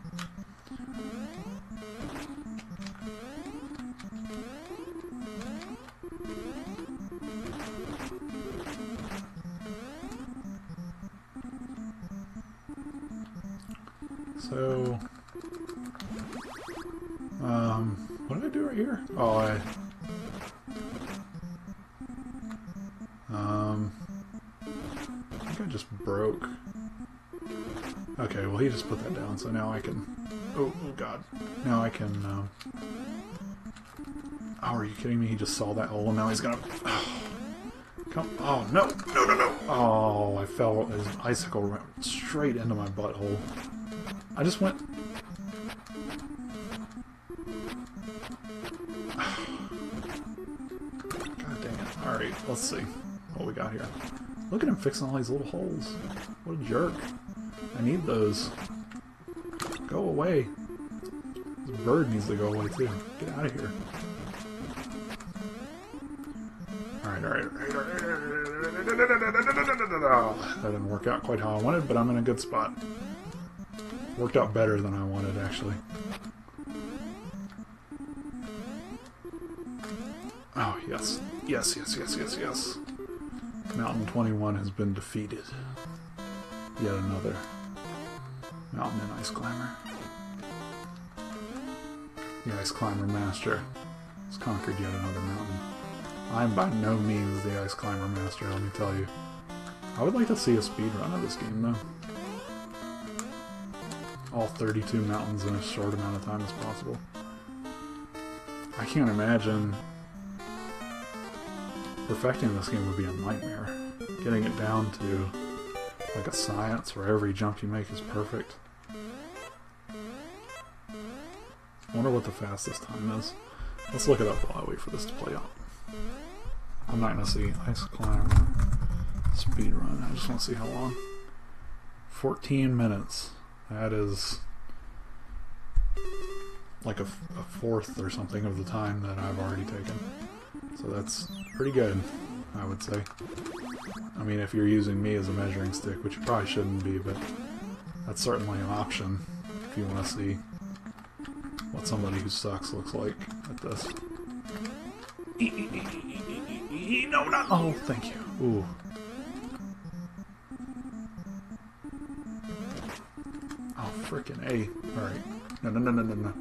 So, what did I do right here? Oh, I think I just broke. Okay, well he just put that down, so now I can, oh god, now I can, oh, are you kidding me? He just saw that hole and now he's gonna, oh, no, oh, I fell, his icicle went straight into my butthole. I just went... God dang it. Alright, let's see what we got here. Look at him fixing all these little holes. What a jerk. I need those. Go away. This bird needs to go away too. Get out of here. Alright. That didn't work out quite how I wanted, but I'm in a good spot. Worked out better than I wanted, actually. Oh, yes. Yes, yes, yes, yes, yes. Mountain 21 has been defeated. Yet another mountain and ice climber. The ice climber master has conquered yet another mountain. I'm by no means the ice climber master, let me tell you. I would like to see a speedrun of this game, though. All 32 mountains in a short amount of time as possible. I can't imagine perfecting this game would be a nightmare. Getting it down to like a science where every jump you make is perfect. I wonder what the fastest time is. Let's look it up while I wait for this to play out. I'm not going to see ice climber speedrun. I just want to see how long. 14 minutes. That is like a fourth or something of the time that I've already taken. So that's pretty good, I would say. I mean, if you're using me as a measuring stick, which you probably shouldn't be, but that's certainly an option if you want to see what somebody who sucks looks like at this. No, not. Oh, thank you. Ooh. Oh, frickin' A. Alright. No, no, no, no, no, no.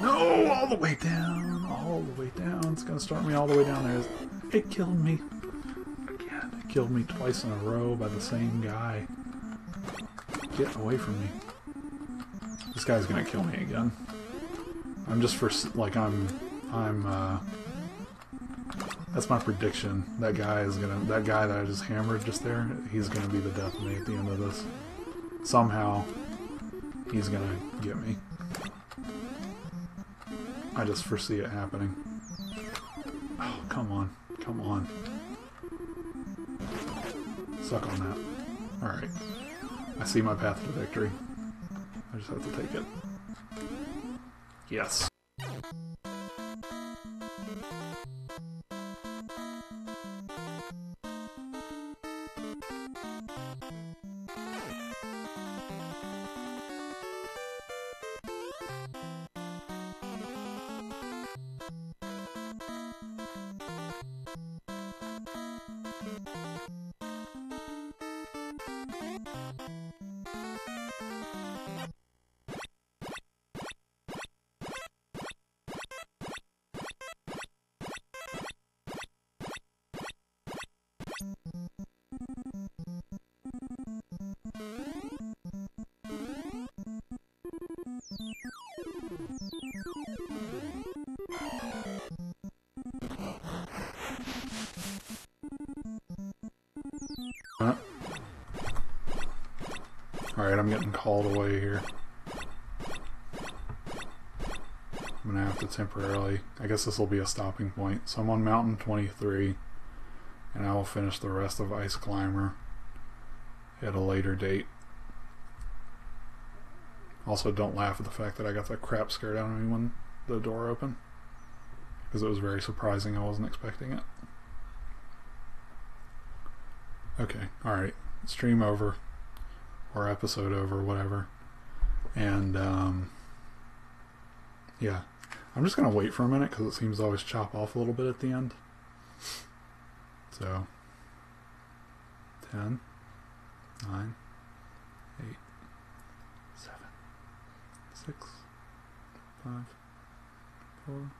No! All the way down! All the way down. It's gonna start me all the way down there. It killed me. Again, it killed me twice in a row by the same guy. Get away from me. This guy's gonna kill me again. I'm just for, like, that's my prediction. That guy that I just hammered just there, he's gonna be the death of me at the end of this. Somehow, he's gonna get me. I just foresee it happening. Oh, come on. Come on. Suck on that. Alright. I see my path to victory. I just have to take it. Yes. Alright, I'm getting called away here. I'm gonna have to temporarily... I guess this will be a stopping point. So I'm on Mountain 23, and I will finish the rest of Ice Climber at a later date. Also, don't laugh at the fact that I got that crap scared out of me when the door opened, because it was very surprising. I wasn't expecting it. Okay, alright. Stream over. Or episode over, whatever. And, yeah. I'm just going to wait for a minute, because it seems to always chop off a little bit at the end. So, 10, 9, 8, 7, 6, 5, 4,